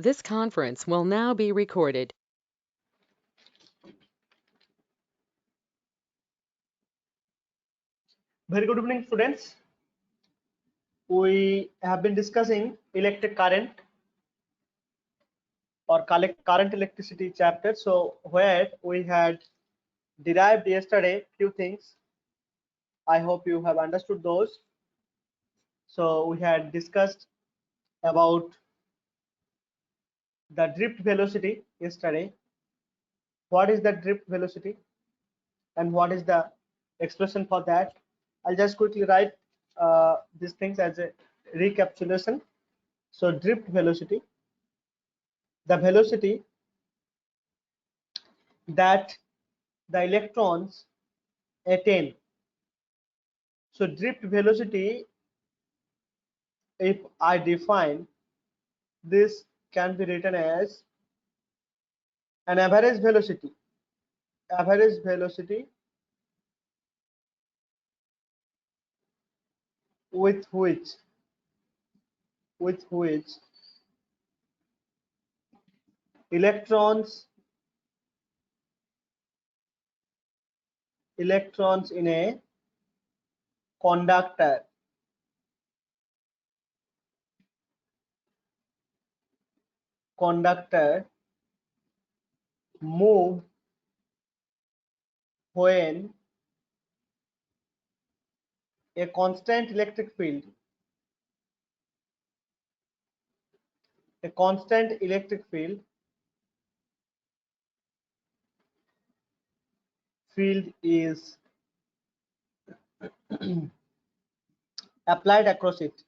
This conference will now be recorded. Very good evening, students. We have been discussing electric current or current electricity chapter. So where we had derived yesterday few things. I hope you have understood those. So we had discussed about the drift velocity yesterday. What is the drift velocity and what is the expression for that? I'll just quickly write these things as a recapitulation. So drift velocity, the velocity that the electrons attain. So drift velocity, if I define this, can be written as an average velocity with which electrons in a conductor move when a constant electric field is applied across it.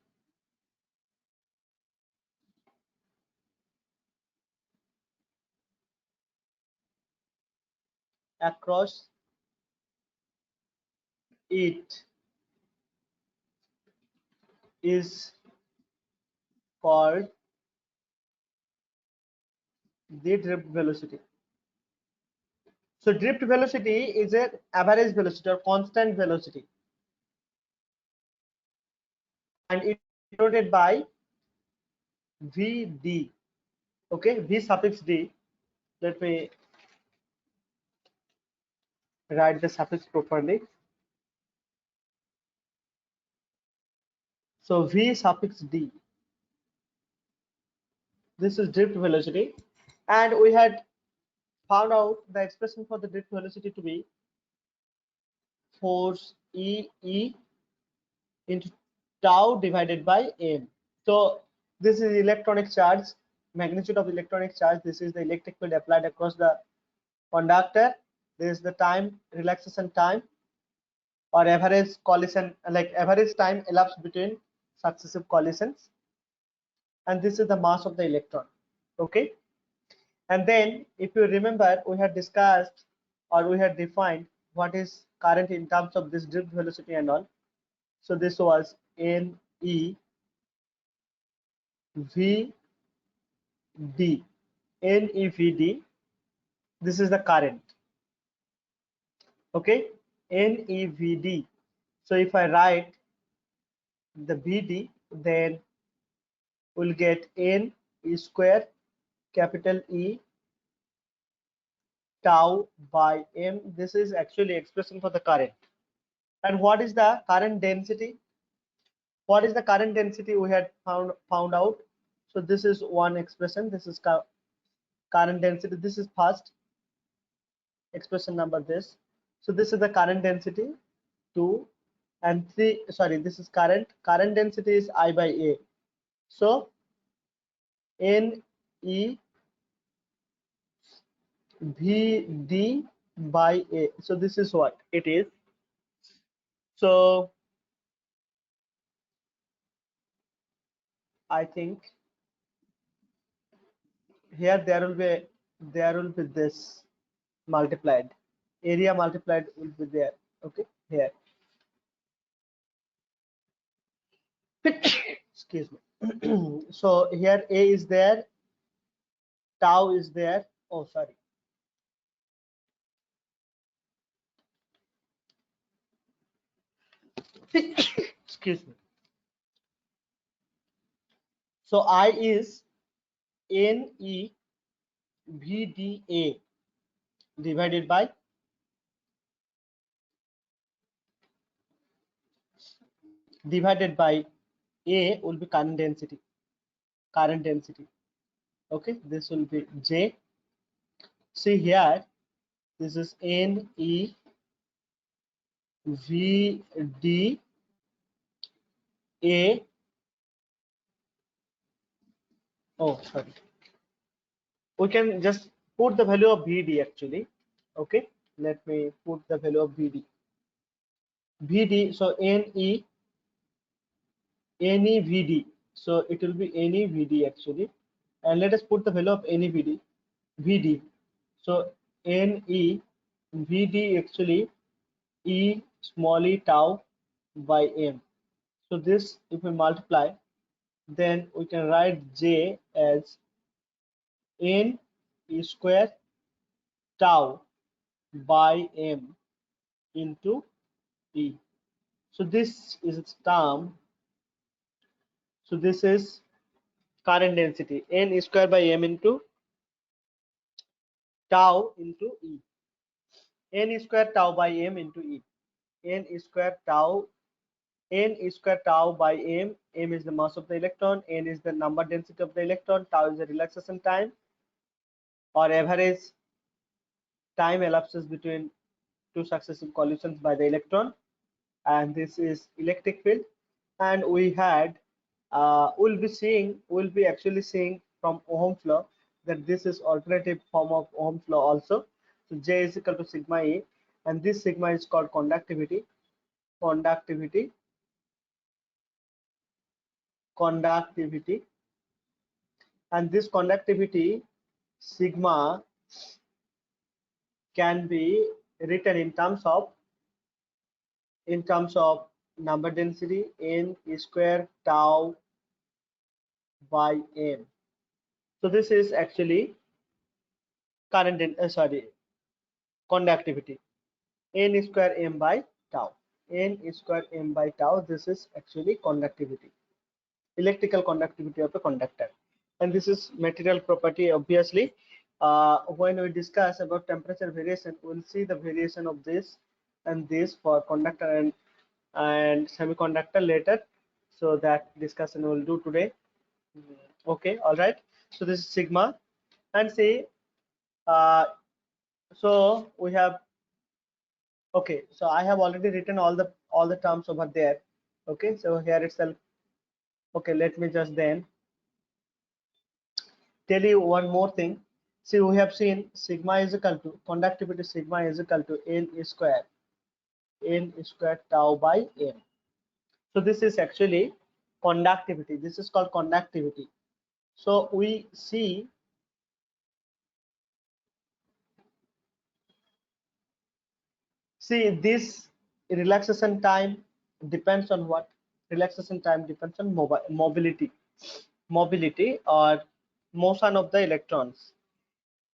Is called the drift velocity. So drift velocity is an average velocity or constant velocity, and it is denoted by Vd. Okay, V suffix d. Let me write the suffix properly. So V suffix d. This is drift velocity, and we had found out the expression for the drift velocity to be force E into tau divided by m. So this is electronic charge, magnitude of electronic charge. This is the electric field applied across the conductor. This is the time, relaxation time, or average collision, like average time elapsed between successive collisions, and this is the mass of the electron. Okay, and then if you remember, we had discussed or we had defined what is current in terms of this drift velocity and all. So this was NEVD. NEVD, this is the current. Okay, NEVD. So if I write the VD, then we'll get N E square capital E tau by M. This is actually expression for the current. And what is the current density? What is the current density we had found out? So this is one expression. This is current density. This is first expression number this. So this is the current density 2 and 3. Sorry, this is current density is I by A. So N E V D by A. So this is what it is. So I think here there will be this multiplied, area multiplied will be there. Okay, here. Excuse me. So here A is there, tau is there. Oh, sorry. Excuse me. So I is NEVDA divided by A will be current density. Okay, this will be J. See here, this is NEVDA. Oh, sorry. We can just put the value of VD actually. Okay, let me put the value of VD. So NEVD. So it will be NEVD actually. And let us put the value of NEVD. VD. So NEVD actually E small e tau by M. So this, if we multiply, then we can write J as N E square tau by M into E. So this is its term. So this is current density, N E square by M into tau into E. N E square tau by M into E. N E square tau by M. M is the mass of the electron, N is the number density of the electron, tau is the relaxation time or average time elapses between two successive collisions by the electron, and this is electric field. And we had we'll be actually seeing from Ohm's law that this is alternative form of Ohm's law also. So J is equal to sigma E, and this sigma is called conductivity. And this conductivity sigma can be written in terms of number density N square tau by M. So this is actually conductivity N square M by tau. This is actually conductivity, electrical conductivity of the conductor. And this is material property. Obviously, when we discuss about temperature variation, we'll see the variation of this and this for conductor and semiconductor later. So that discussion we'll do today. Okay, all right. So this is sigma, and say so we have. Okay, so I have already written all the terms over there. Okay, so here itself. Okay, let me just then tell you one more thing. See, we have seen sigma is equal to conductivity, sigma is equal to N square tau by M. So this is actually conductivity. This is called conductivity. So we see this relaxation time depends on what? Relaxation time depends on mobility or motion of the electrons.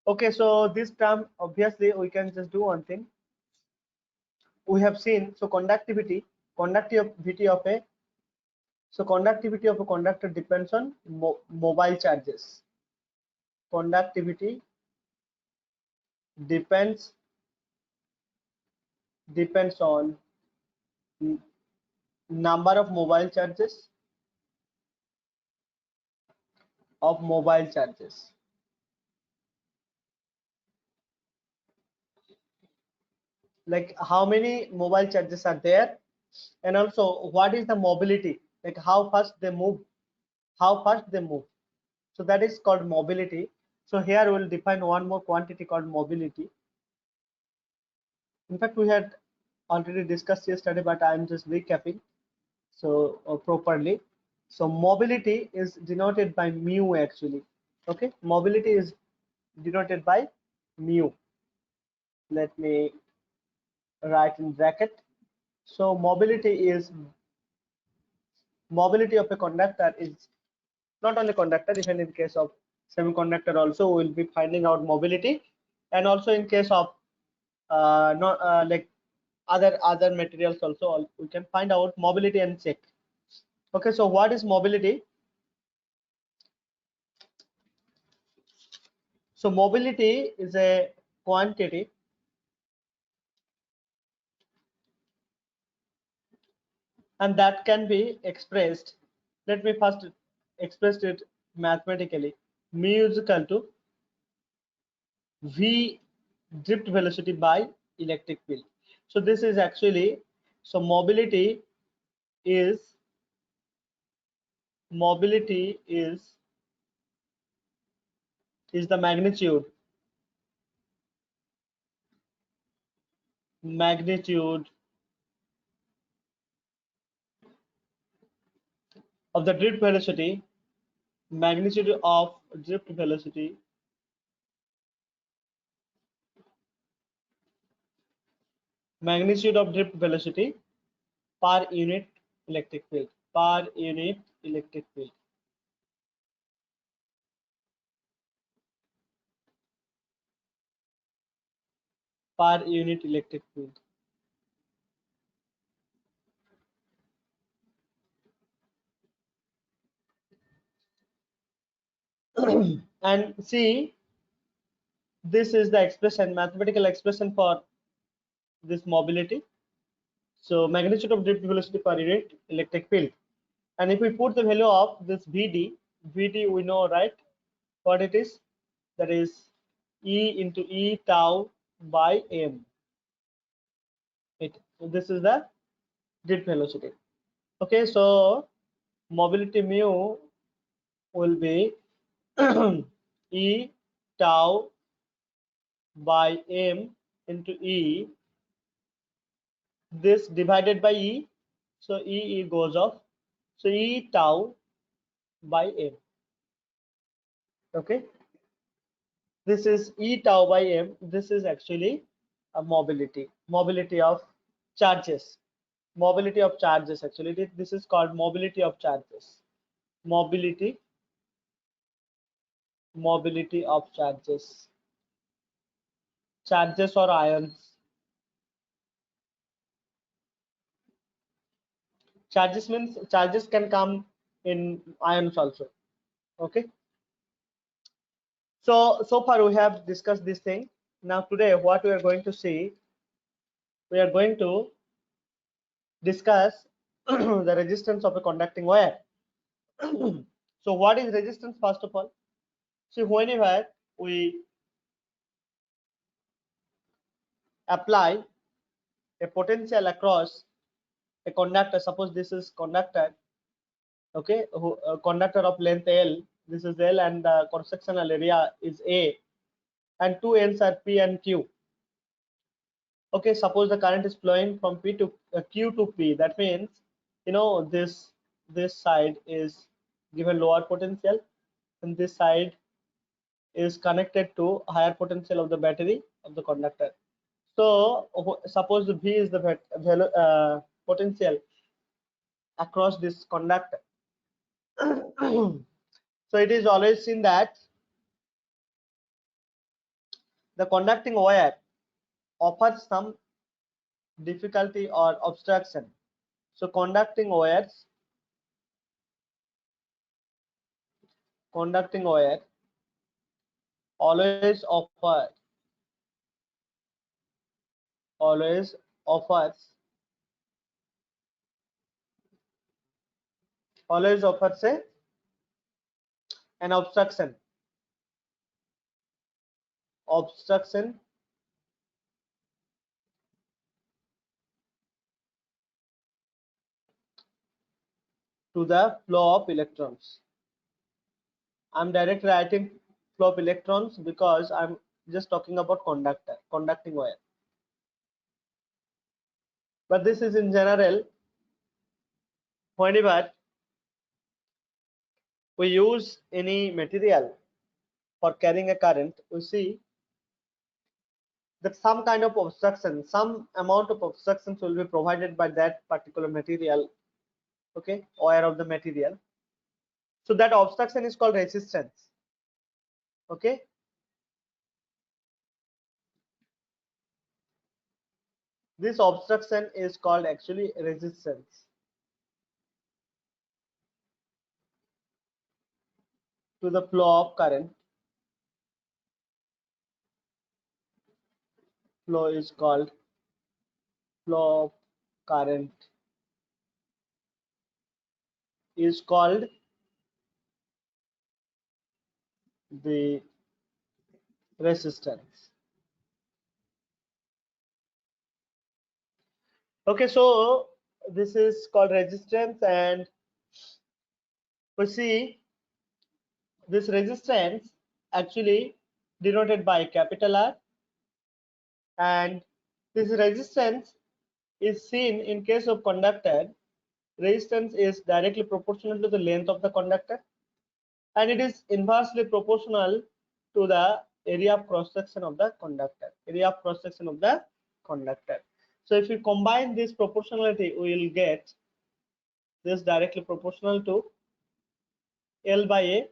Okay, so this term, obviously we can just do one thing. We have seen, so conductivity of a conductor depends on mobile charges. Conductivity depends on number of mobile charges like how many mobile charges are there, and also what is the mobility, like how fast they move. So that is called mobility. So here we'll define one more quantity called mobility. In fact, we had already discussed yesterday, but I'm just recapping so properly. So mobility is denoted by mu actually. Okay, mobility is denoted by mu. Let me write in bracket. So mobility of a conductor is not only conductor, even in case of semiconductor also we'll be finding out mobility, and also in case of not like other materials also we can find out mobility and check. Okay, so what is mobility? So mobility is a quantity and that can be expressed. Let me first express it mathematically. Mu is equal to V drift velocity by electric field. So this is actually, so is mobility is the magnitude of the drift velocity, magnitude of drift velocity magnitude of drift velocity per unit electric field, per unit electric field. Per unit electric field. And see, this is the expression, mathematical expression for this mobility. So magnitude of drift velocity per unit electric field. And if we put the value of this Vd we know, right, what it is? That is E into E tau by M. So this is the drift velocity. Okay, so mobility mu will be E tau by M into E, this divided by E, so E goes off, so E tau by M. Okay, this is E tau by M. This is actually a mobility of charges, actually. This is called mobility of charges, mobility of charges or ions. Charges means charges can come in ions also. Okay, so far we have discussed this thing. Now today what we are going to see, we are going to discuss the resistance of a conducting wire. So what is resistance? First of all, see, whenever we apply a potential across a conductor, suppose this is conductor, okay, a conductor of length L, this is L, and the cross sectional area is A, and two ends are P and Q. Okay, suppose the current is flowing from P to Q to P. That means, you know, this side is given lower potential, and this side is connected to higher potential of the battery of the conductor. So suppose the V is the potential across this conductor. So it is always seen that the conducting wire offers some difficulty or obstruction. So conducting wire always offers a an obstruction to the flow of electrons. I'm directly writing flow of electrons because I'm just talking about conducting wire. But this is in general. Whenever we use any material for carrying a current, we see that some kind of obstruction, some amount of obstructions will be provided by that particular material, okay, wire of the material. So that obstruction is called resistance. Okay, this obstruction is called actually resistance to the flow of current flow is called flow of current is called the resistance. Okay, so this is called resistance, and we see this resistance actually denoted by capital R, and this resistance is seen in case of conductor. Resistance is directly proportional to the length of the conductor, and it is inversely proportional to the area of cross section of the conductor. So if you combine this proportionality, we will get this directly proportional to L by A,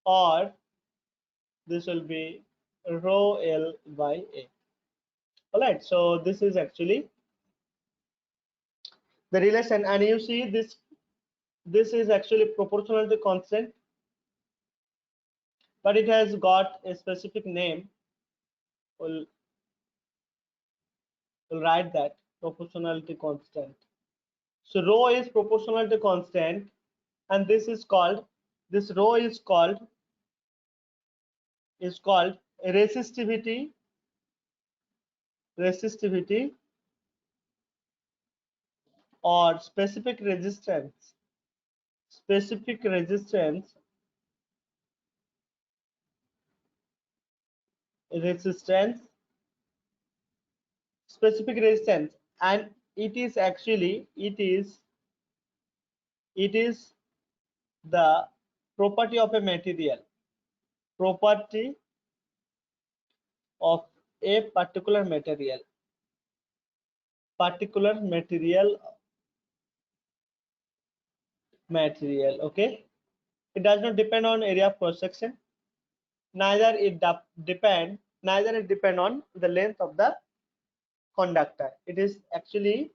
or this will be rho L by A. All right, so this is actually the relation, and you see this is actually proportional to constant, but it has got a specific name. We'll write that proportionality constant. So rho is proportional to constant, and this rho is called resistivity or specific resistance. Specific resistance, and it is actually it is the property of a material, property of a particular material, okay. It does not depend on area of cross section, neither it depend on the length of the conductor. It is actually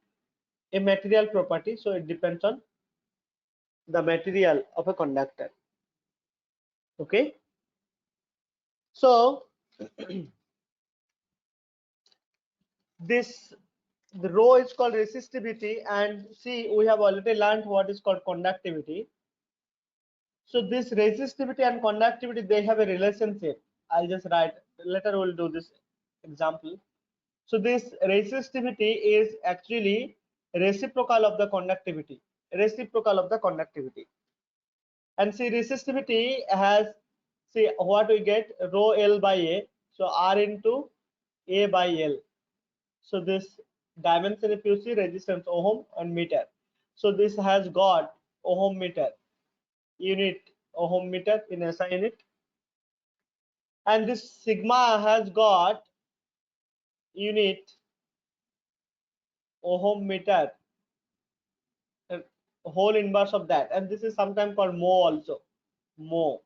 a material property, so it depends on the material of a conductor, okay. So the rho is called resistivity, and see, we have already learned what is called conductivity. So this resistivity and conductivity, they have a relationship. I'll just write, later we'll do this example. So this resistivity is actually reciprocal of the conductivity, and see, resistivity has, see what we get, rho L by A, so R into A by L. So this dimension, if you see, resistance ohm and meter, so this has got ohm meter unit, ohm meter in SI unit, and this sigma has got unit ohm meter, whole inverse of that, and this is sometimes called mho also, mho.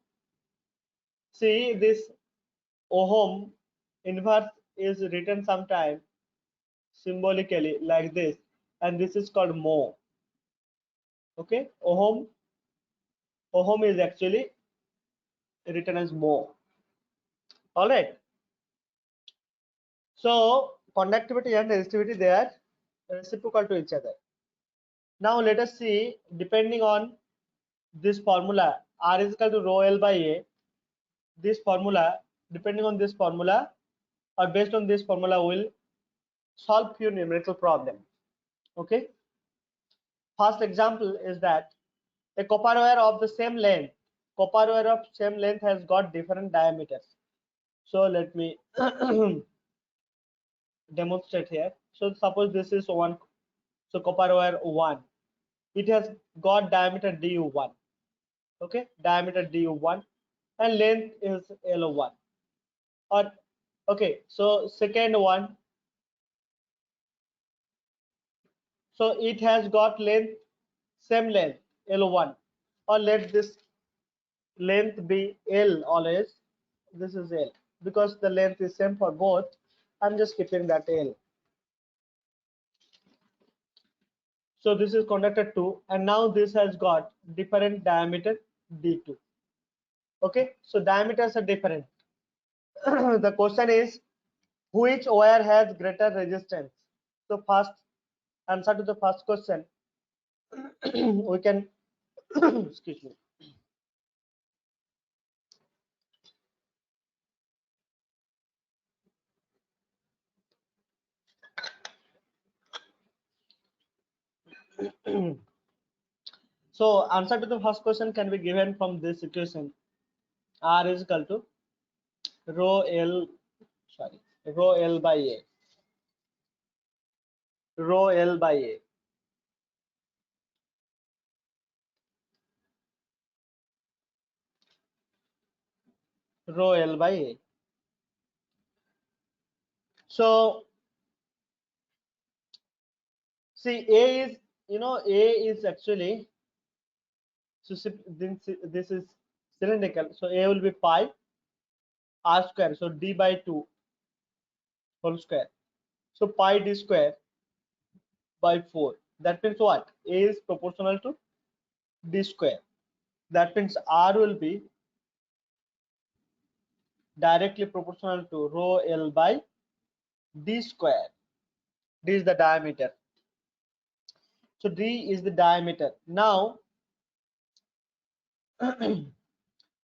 See, this ohm inverse is written sometime symbolically like this, and this is called mho, okay. Ohm is actually written as mho. All right, so conductivity and resistivity, they are reciprocal to each other. Now let us see, depending on this formula, R is equal to rho L by A, this formula, depending on this formula or based on this formula, will solve few numerical problems, okay. First example is that a copper wire of the same length, has got different diameters. So let me demonstrate here. So suppose this is one, so copper wire 1, it has got diameter du1, okay, diameter du1, and length is L1, or okay, so second one, so it has got length, same length, L1, or let this length be L always, this is L, because the length is same for both, I'm just keeping that L. So this is conductor 2, and now this has got different diameter D2, okay. So diameters are different. The question is, Which wire has greater resistance? So first answer to the first question, we can excuse me. So answer to the first question can be given from this equation. R is equal to rho L, sorry, rho L by A. Rho L by A. Rho L by A. So see, A is, A is actually, so this is cylindrical. So A will be pi R square. So D by 2 whole square. So pi D square by 4. That means what? A is proportional to D square. That means R will be directly proportional to rho L by D square. D is the diameter. So D is the diameter. Now,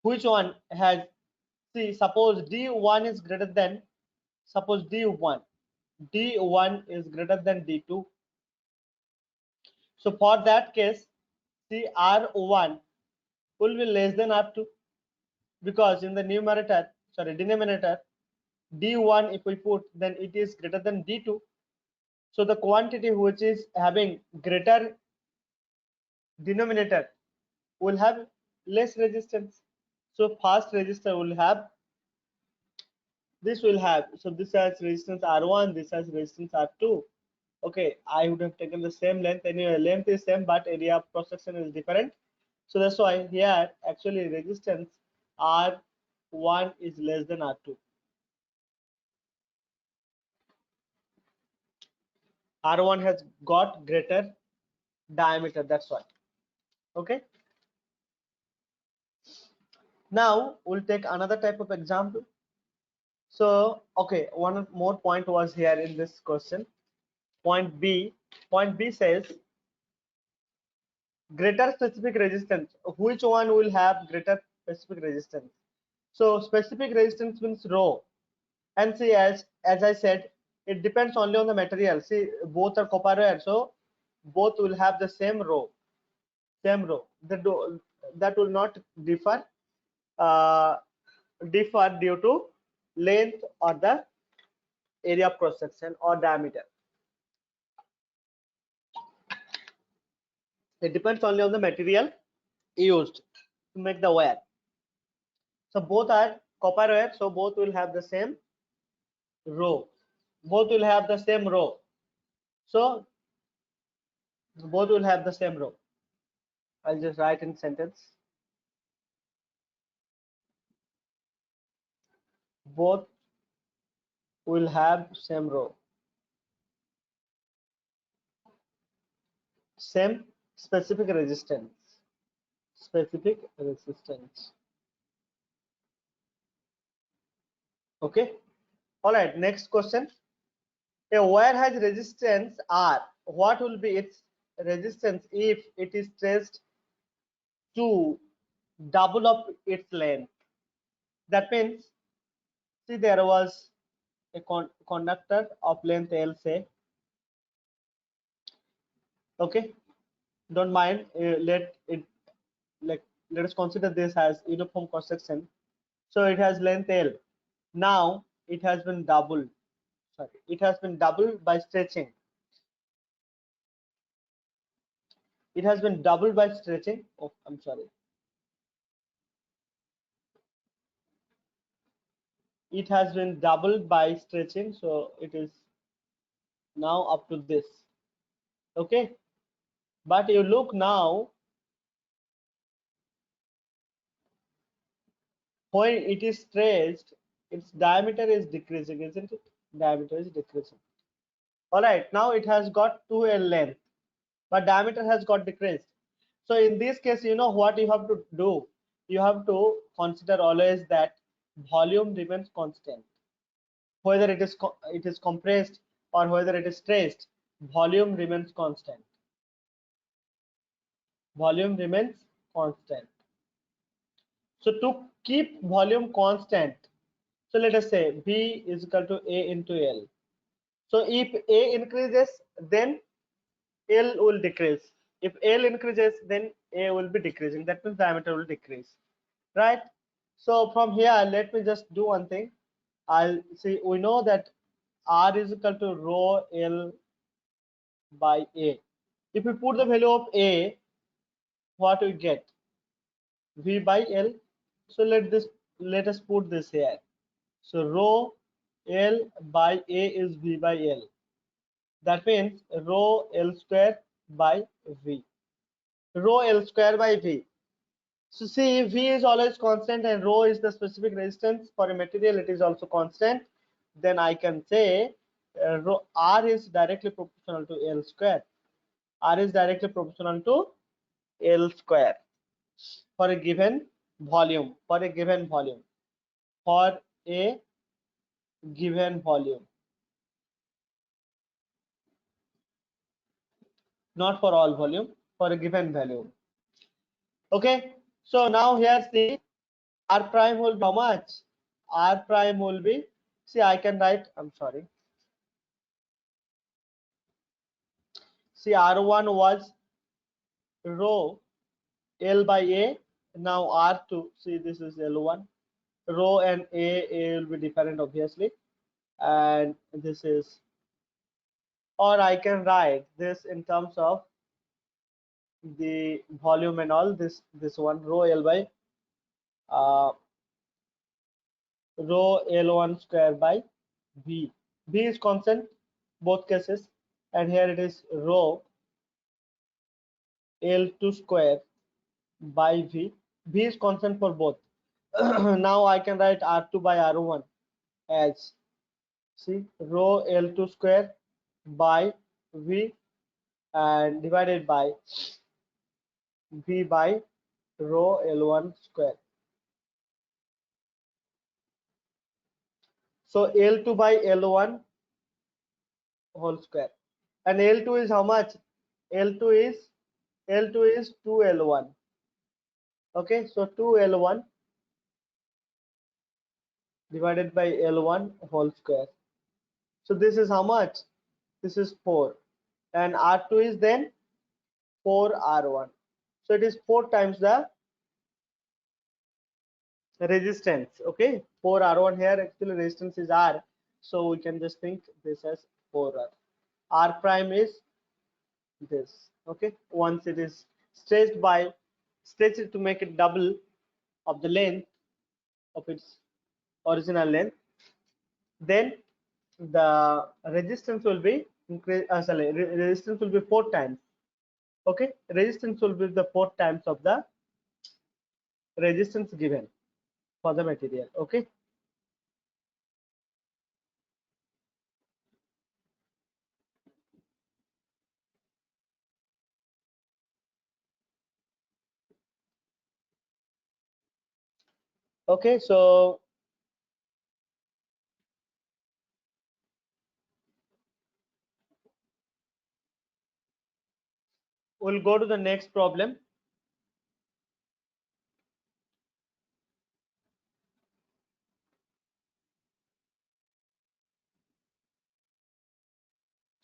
which one has, see, suppose D1 is greater than, suppose D1 is greater than D2. So for that case, see, R1 will be less than R2, because in the denominator, D1 if we put, then it is greater than D2. So the quantity which is having greater denominator will have less resistance. So first resistor will have, this will have, so this has resistance R1, this has resistance R2. Okay, I would have taken the same length. Anyway, length is same, but area of cross section is different. So that's why here actually resistance R1 is less than R2. R1 has got greater diameter, that's why. Okay. Now we'll take another type of example. So, okay, one more point was here in this question. Point B says greater specific resistance. Which one will have greater specific resistance? So specific resistance means rho. And see, as I said, it depends only on the material. See, both are copper wire, so both will have the same rho. That will not differ due to length or the area of cross section or diameter. It depends only on the material used to make the wire. So both are copper wire, so both will have the same rho. Both will have the same rho. So both will have the same rho. I'll just write in sentence. Both will have same rho. Same specific resistance. Specific resistance. Okay. All right. Next question. A wire has resistance R. What will be its resistance if it is traced to double of its length? That means, see, there was a conductor of length L, say. Okay. Don't mind. Let us consider this as uniform cross section. So it has length L. Now it has been doubled. Sorry, it has been doubled by stretching. It has been doubled by stretching. Oh, I'm sorry. It has been doubled by stretching, so it is now up to this. Okay, but you look now, when it is stretched, its diameter is decreasing, isn't it? Diameter is decreasing. All right, now it has got 2L length, but diameter has got decreased. So in this case, you know what you have to do? You have to consider always that volume remains constant. whether it is compressed or whether it is stretched, volume remains constant. Volume remains constant. So to keep volume constant, so let us say V is equal to A into L. So if A increases, then L will decrease. If L increases, then A will be decreasing. That means diameter will decrease, right? So from here, let me just do one thing. I'll see. We know that R is equal to rho L by A. If we put the value of A, what we get? V by L. So let us put this here. So rho L by A is V by L. That means rho L square by V. Rho L square by V. So see, V is always constant and rho is the specific resistance for a material. It is also constant. Then I can say R is directly proportional to L square. R is directly proportional to L square for a given volume. For a given volume. For a given volume. Not for all volume. For a given volume. Okay. So now here see R prime will be how much? R prime will be, see I can write, I'm sorry. See R1 was rho L by A. Now R2, see this is L1. Rho and A will be different obviously. And this is, or I can write this in terms of the volume and all, this one rho L by rho L1 square by V. V is constant both cases, and here it is rho L2 square by V. V is constant for both. Now I can write R2 by R1 as, see, rho L2 square by V and divided by V by rho L1 square. So L2 by L1 whole square. And L2 is how much? L2 is 2L1. Okay, so 2L1 divided by L1 whole square. So this is how much? This is 4. And R2 is then 4R1. So it is 4 times the resistance. Okay, 4R1 here, actually resistance is R. So we can just think this as 4R. R prime is this. Okay, once it is stretched it to make it double of the length of its original length, then the resistance will be resistance will be 4 times. Okay, resistance will be the 4 times of the resistance given for the material. Okay, okay, so we'll go to the next problem.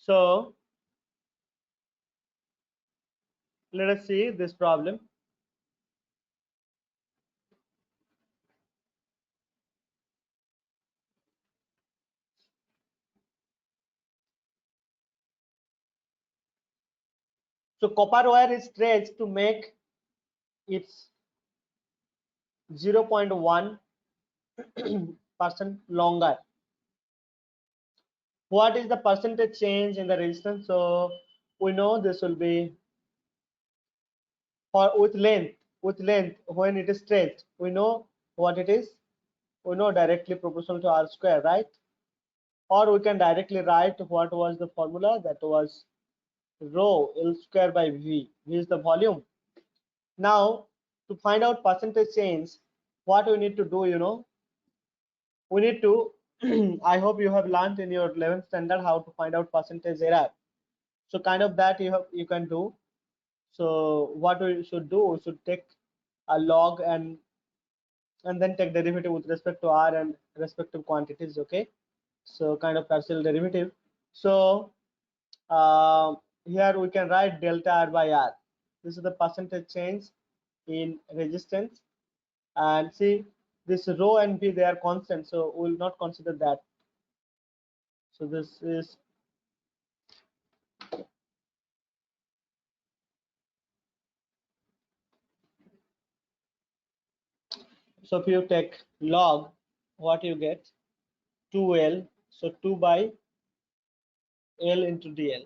So let us see this problem. So copper wire is stretched to make its 0.1% longer. What is the percentage change in the resistance? So we know this will be for with length when it is stretched. We know what it is. We know directly proportional to R square, right? Or we can directly write what was the formula, that was rho L square by V. V is the volume. Now to find out percentage change, what we need to do, we need to I hope you have learned in your 11th standard how to find out percentage error. So kind of that you can do. So what we should do, we should take a log and then take derivative with respect to r and respective quantities. Okay, so kind of partial derivative. So here we can write delta r by r. This is the percentage change in resistance, and see this rho and b, they are constant, so we will not consider that. So this is, so if you take log, what you get, 2l, so 2 by l into dl.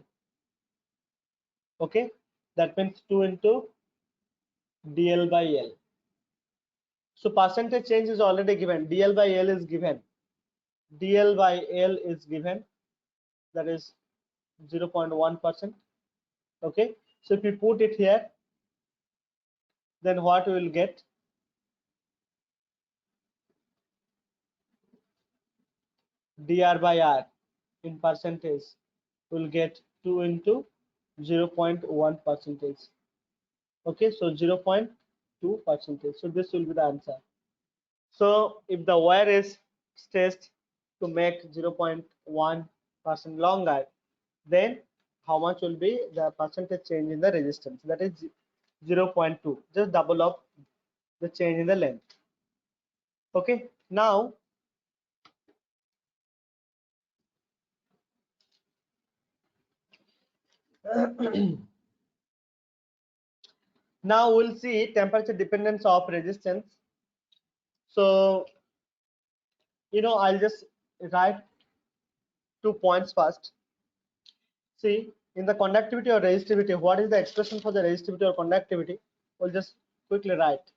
Okay, that means 2 into dl by l. So percentage change is already given, dl by l is given, dl by l is given, that is 0.1%. Okay, so if you put it here, then what we will get, dr by r in percentage will get 2 into 0.1 percentage. Okay, so 0.2 percentage. So this will be the answer. So if the wire is stretched to make 0.1% longer, then how much will be the percentage change in the resistance? That is 0.2. Just double up the change in the length. Okay, now now we'll see temperature dependence of resistance. So I'll just write 2 points first. See, in the conductivity or resistivity, what is the expression for the resistivity or conductivity? We'll just quickly write.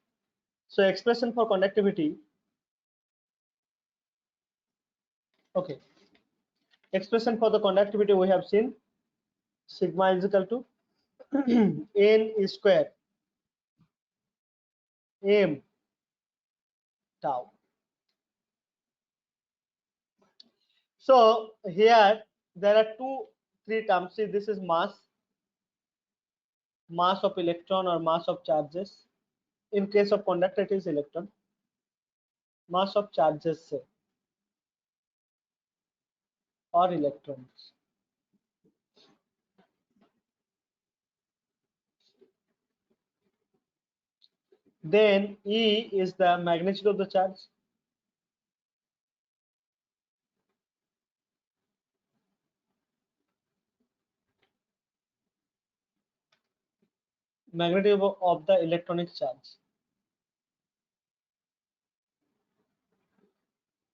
So expression for conductivity, okay, expression for the conductivity we have seen, sigma is equal to n is square m tau. So here there are three terms. See, this is mass of electron or mass of charges. In case of conductor, it is electron. Mass of charges, say, or electrons. Then E is the magnitude of the charge. Magnitude of the electronic charge.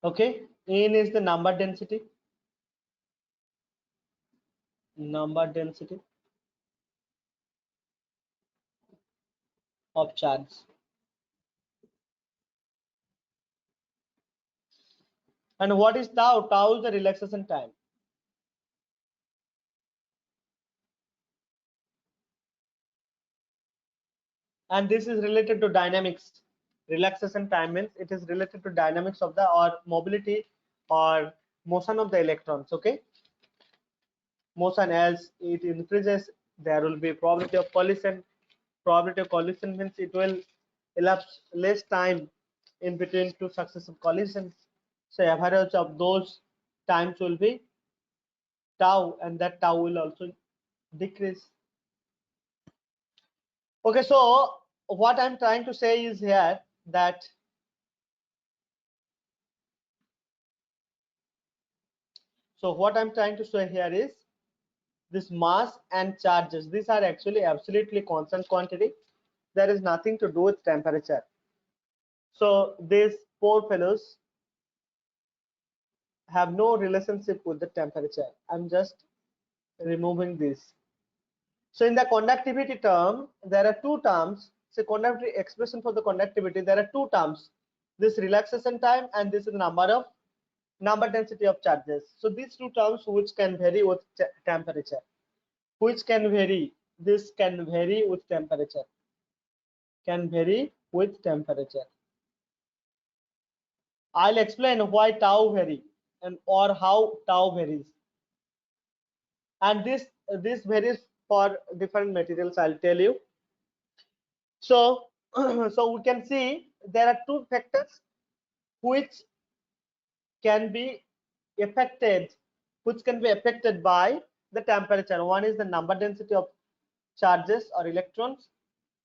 Okay, N is the number density. Number density of charge. And what is tau? Tau is the relaxation time. And this is related to dynamics. Relaxation time means it is related to dynamics of the or mobility or motion of the electrons. Okay, motion, as it increases, there will be probability of collision. Probability of collision means it will elapse less time in between two successive collisions. So average of those times will be tau, and that tau will also decrease. Okay, so what I'm trying to say is here that is this mass and charges, these are actually absolutely constant quantity. There is nothing to do with temperature. So these poor fellows have no relationship with the temperature. I'm just removing this. So in the conductivity term, there are two terms. So conductivity expression for the conductivity, there are two terms. This relaxation time and this is the number density of charges. So these two terms which can vary with temperature. Which can vary? This can vary with temperature. Can vary with temperature. I'll explain why tau vary and or how tau varies. And this varies for different materials, I'll tell you. So so we can see there are two factors which can be affected by the temperature. One is the number density of charges or electrons,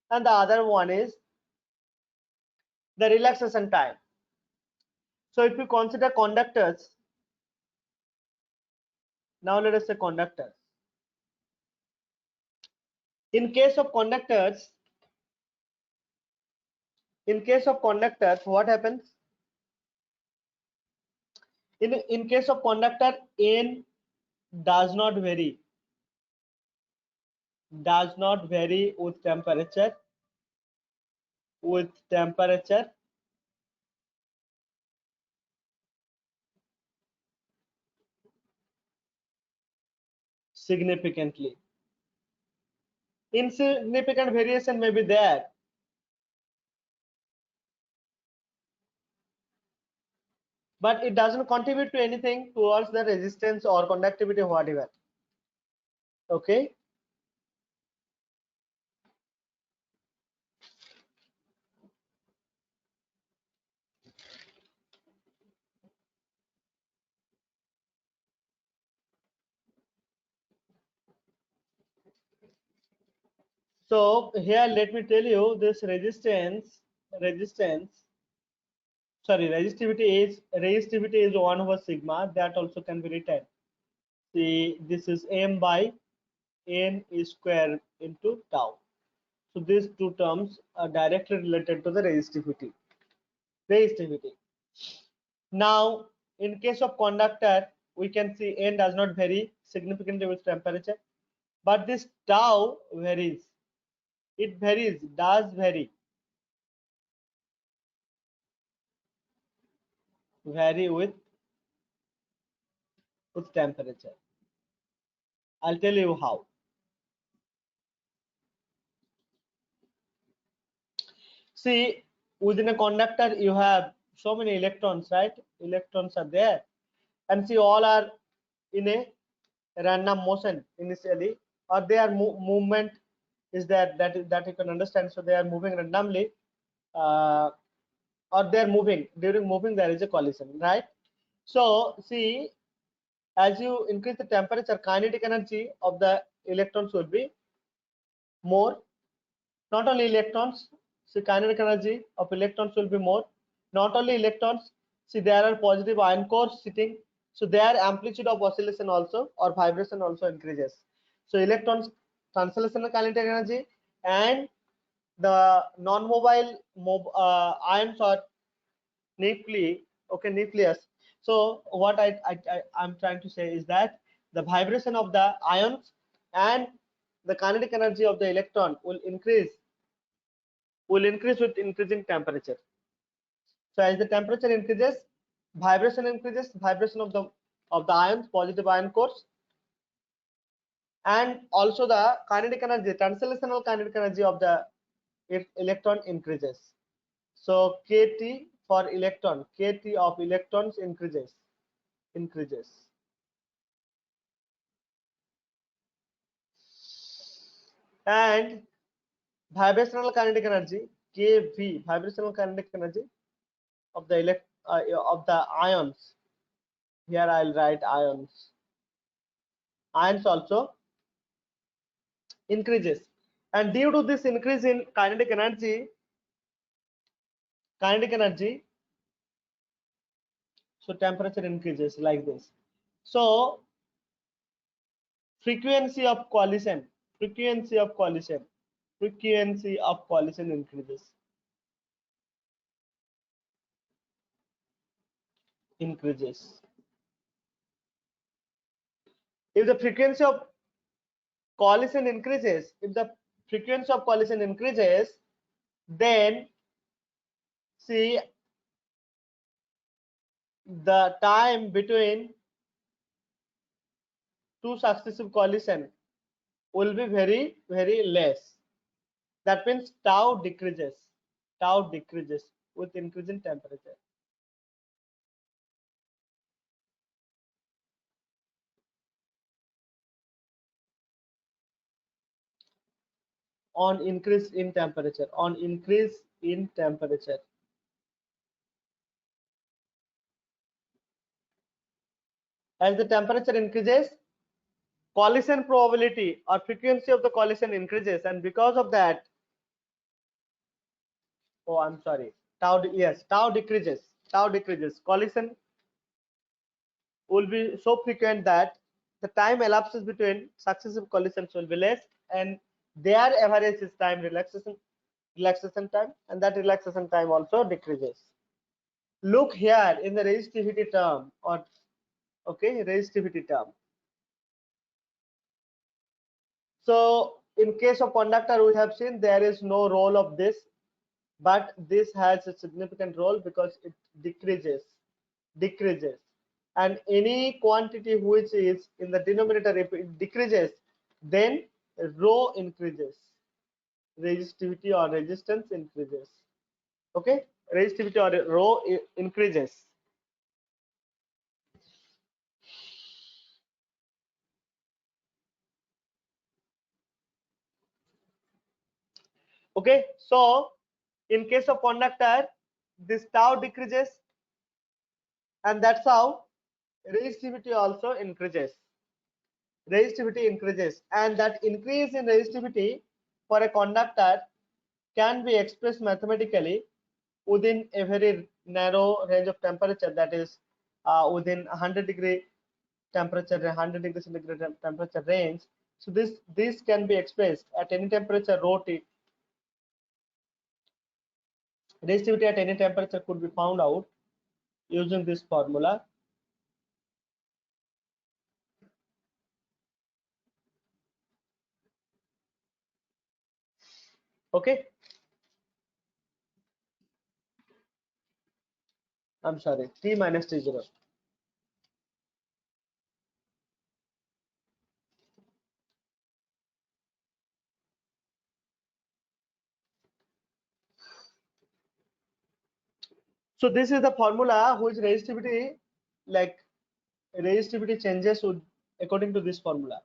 and the other one is the relaxation time. So if you consider conductors, now let us say conductors. In case of conductors, what happens? In case of conductor, N does not vary with temperature significantly. Insignificant variation may be there, but it doesn't contribute to anything towards the resistance or conductivity or whatever. Okay. So here let me tell you this resistivity is 1 over sigma. That also can be written. See, this is m by n is square into tau. So these two terms are directly related to the resistivity. Now, in case of conductor, we can see n does not vary significantly with temperature, but this tau varies. It does vary with temperature. I'll tell you how. See, within a conductor, you have so many electrons, right? Electrons are there, and see, all are in a random motion initially, or their movement is that you can understand. So they are moving randomly, or they are moving. During moving, there is a collision, right? So see, as you increase the temperature, kinetic energy of the electrons will be more. Not only electrons, see, kinetic energy of electrons will be more. Not only electrons, see, there are positive ion cores sitting, so their amplitude of oscillation also or vibration also increases. So electrons translational kinetic energy and the non-mobile ions or nucleus. So what I'm trying to say is that the vibration of the ions and the kinetic energy of the electron will increase with increasing temperature. So as the temperature increases, vibration of the ions, positive ion cores, and also the kinetic energy, translational kinetic energy of the electron increases. So kT for electron, kT of electrons increases. And vibrational kinetic energy, kV, vibrational kinetic energy of the ions. Here I'll write ions. Ions also increases, and due to this increase in kinetic energy, so temperature increases like this. So frequency of collision increases. If the frequency of collision increases, then see, the time between two successive collision will be very, very less. That means tau decreases with increasing temperature. on increase in temperature, on increase in temperature. As the temperature increases, collision probability or frequency of the collision increases, and because of that, oh I'm sorry, tau decreases. Collision will be so frequent that the time elapses between successive collisions will be less, and their average is time relaxation time, and that relaxation time also decreases. Look here in the resistivity term, or okay, resistivity term. So in case of conductor, we have seen there is no role of this, but this has a significant role because it decreases. And any quantity which is in the denominator, if it decreases, then rho increases, resistivity or resistance increases. Okay, resistivity or rho increases. Okay, so in case of conductor, this tau decreases, and that's how resistivity also increases. And that increase in resistivity for a conductor can be expressed mathematically within a very narrow range of temperature, that is within 100-degree temperature, 100 degree centigrade temperature range. So this can be expressed at any temperature rho T. Resistivity at any temperature could be found out using this formula. Okay, I'm sorry, T minus T0. So this is the formula which resistivity, like resistivity changes would according to this formula.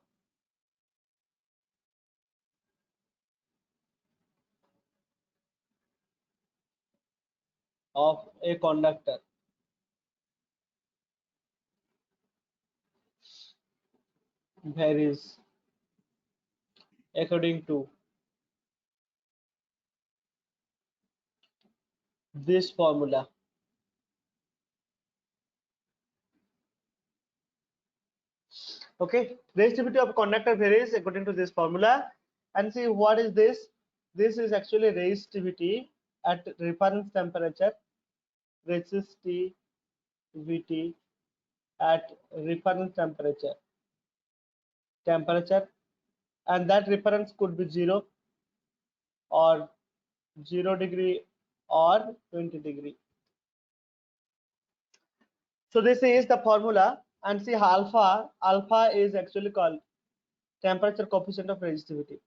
Of a conductor. Varies according to this formula. Okay, resistivity of a conductor varies according to this formula. And see what is this? This is actually resistivity at reference temperature. Resistivity at reference temperature, and that reference could be 0 or 0 degree or 20 degree. So this is the formula, and see alpha is actually called temperature coefficient of resistivity.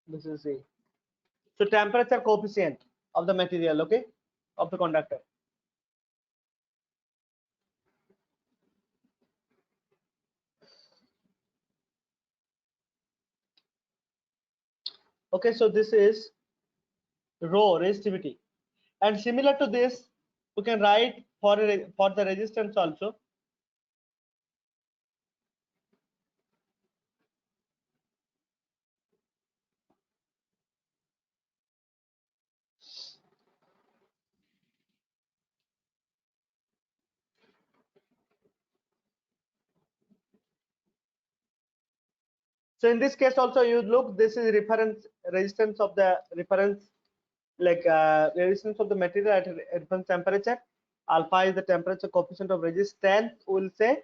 This is A. So temperature coefficient of the material, okay, of the conductor. Okay, so this is rho, resistivity, and similar to this, we can write for the resistance also. So in this case also, you look, this is reference resistance of the reference, like resistance of the material at reference temperature. Alpha is the temperature coefficient of resistance, we'll say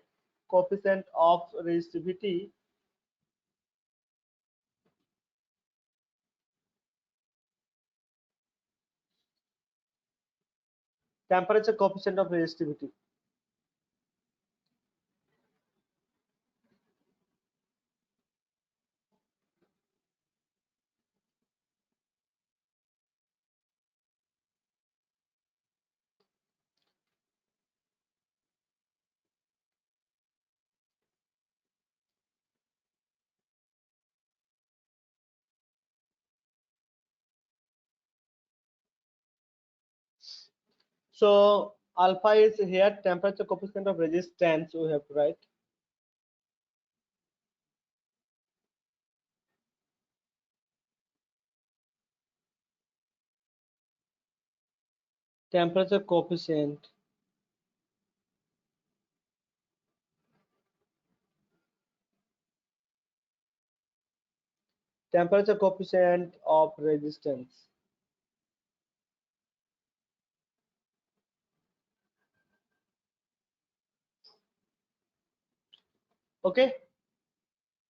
coefficient of resistivity. Temperature coefficient of resistivity. So alpha is here temperature coefficient of resistance we have to write. Temperature coefficient of resistance. Okay,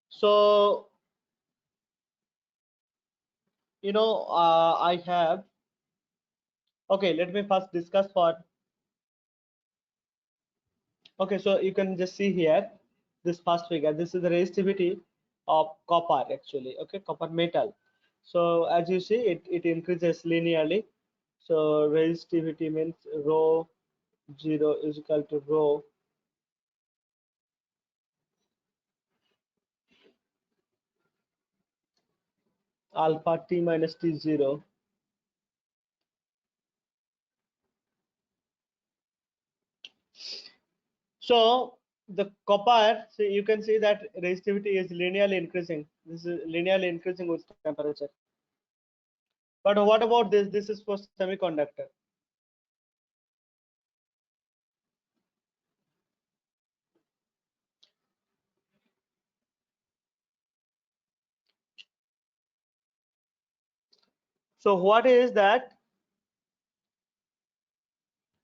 so I have, okay, let me first discuss for, okay, so you can just see here this first figure. This is the resistivity of copper actually, okay, copper metal. So as you see, it increases linearly. So resistivity means rho 0 is equal to rho alpha t minus t0. So the copper, so you can see that resistivity is linearly increasing. This is linearly increasing with temperature. But what about this? This is for semiconductor. So what is that?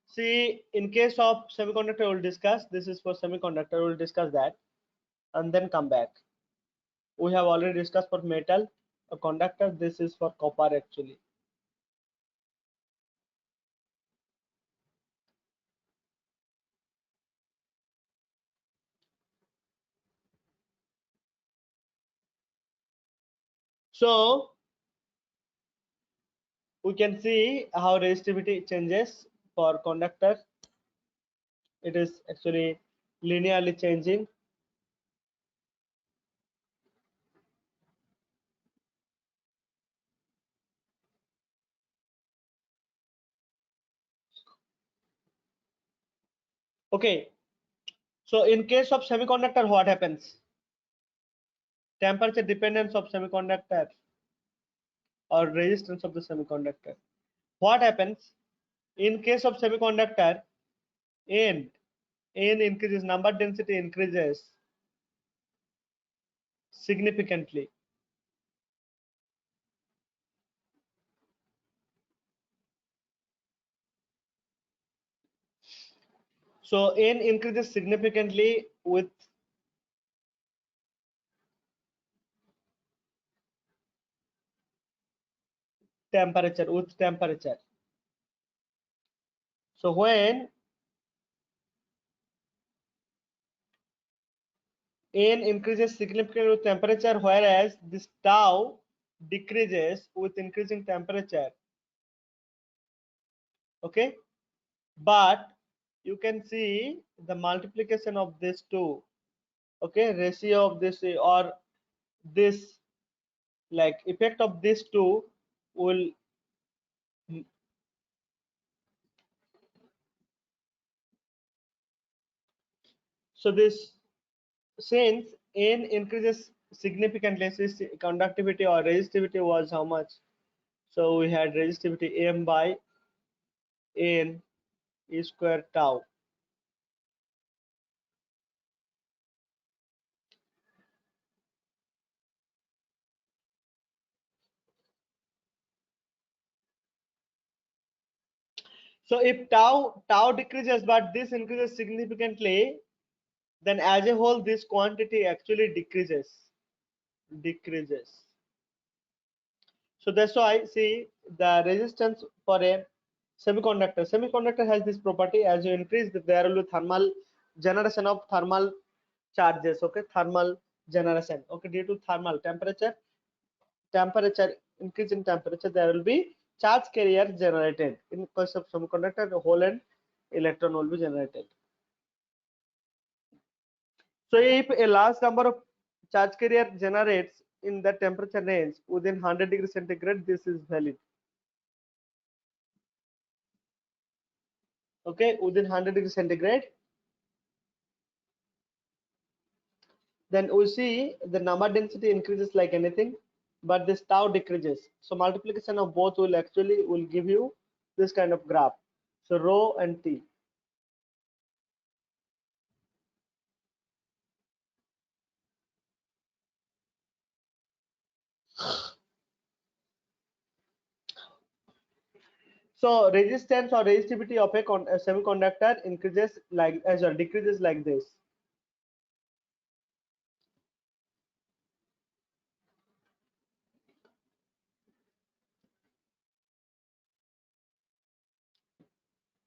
See, in case of semiconductor, we'll discuss. This is for semiconductor. We'll discuss that and then come back. We have already discussed for metal, a conductor. This is for copper actually. So we can see how resistivity changes for conductor. It is actually linearly changing. Okay, so in case of semiconductor, what happens? Temperature dependence of semiconductor or resistance of the semiconductor. What happens in case of semiconductor? N increases, number density increases significantly. So N increases significantly with temperature. So when N increases significantly with temperature, whereas this tau decreases with increasing temperature. Okay, but you can see the multiplication of these two. Okay, ratio of this or this, like effect of these two will, so this, since N increases significantly, since conductivity or resistivity was how much? So we had resistivity M by N E square tau. So if tau decreases but this increases significantly, then as a whole this quantity actually decreases. So that's why see the resistance for a semiconductor has this property: as you increase, there will be thermal generation of thermal charges. Okay, thermal generation. Okay, due to thermal temperature increase in temperature, there will be charge carrier generated. In case of semiconductor, the hole and electron will be generated. So if a large number of charge carrier generates in the temperature range within 100 degrees centigrade, this is valid. okay, within 100 degrees centigrade, then we see the number density increases like anything, but this tau decreases. So multiplication of both will actually will give you this kind of graph. So rho and T. So resistance or resistivity of a semiconductor increases like decreases like this.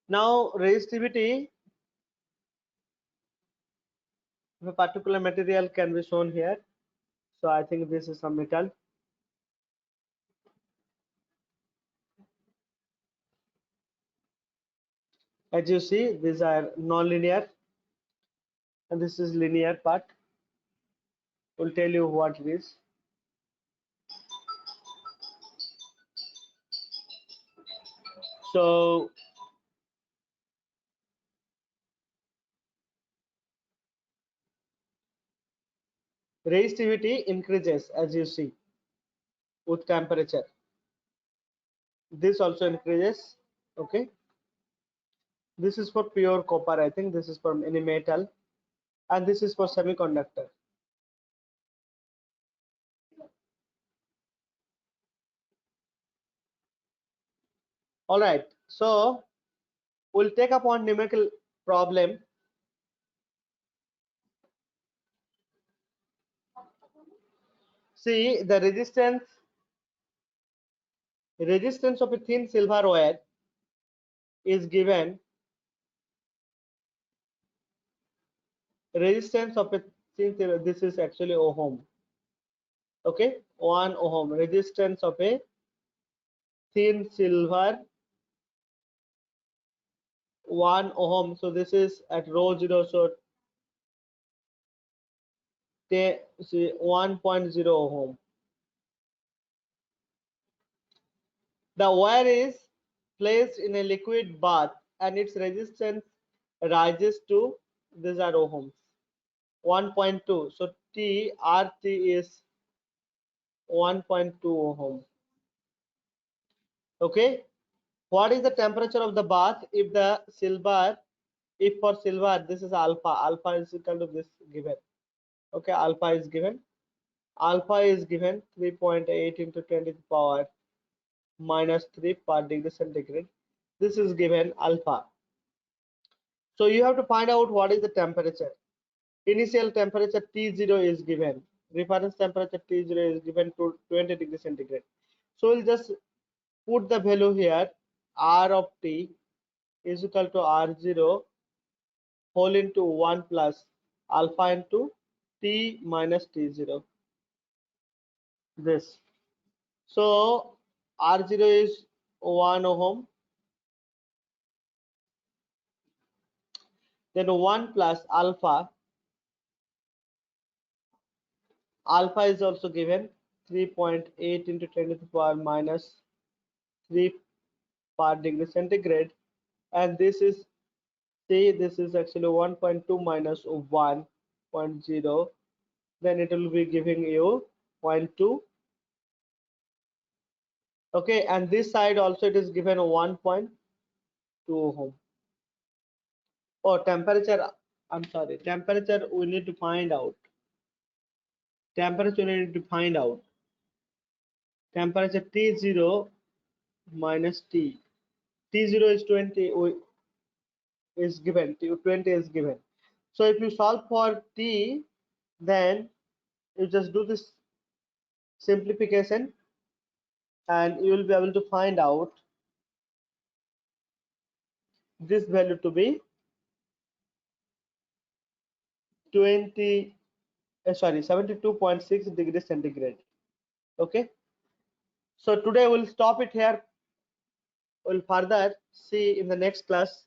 Now resistivity of a particular material can be shown here. So I think this is some metal. As you see, these are non-linear, and this is linear part. Will tell you what it is. So resistivity increases as you see with temperature. This also increases. Okay, this is for pure copper. I think this is for any metal, and this is for semiconductor. All right, so we'll take up one numerical problem. See the resistance of a thin silver wire is given. Resistance of a thin silver, this is actually ohm. Okay, 1 ohm. Resistance of a thin silver 1 ohm. So this is at rho 0. So 1.0 ohm. The wire is placed in a liquid bath and its resistance rises to, these are ohms, 1.2. So RT is 1.2 ohm. Okay, what is the temperature of the bath if the silver, if for silver this is alpha is equal to this given. Okay, alpha is given 3.8 into 10 to the power minus 3 per degree centigrade. This is given alpha. So you have to find out what is the temperature. Initial temperature T0 is given. Reference temperature T0 is given to 20 degrees centigrade. So we'll just put the value here. R of T is equal to R0 whole into 1 plus alpha into T minus T0. This. So R0 is 1 ohm. Then 1 plus alpha. Alpha is also given 3.8 into 10 to the power minus 3 per degree centigrade, and this is, say this is actually 1.2 minus 1.0, then it will be giving you 0.2. Okay, and this side also it is given 1.2 ohm. Oh, temperature, I'm sorry, temperature we need to find out. Temperature we need to find out. Temperature T0 minus T. T0 is 20, is given, T20 is given. So if you solve for T, then you just do this simplification and you will be able to find out this value to be 72.6 degrees centigrade. Okay, so today we'll stop it here. We'll further see in the next class.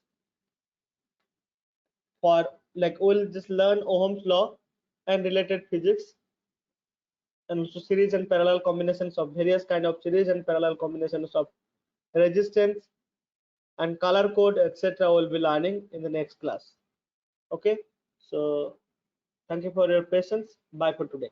For like we'll just learn Ohm's law and related physics, and also series and parallel combinations of various kind of series and parallel combinations of resistance and color code, etc. we'll be learning in the next class. Okay, so thank you for your patience. Bye for today.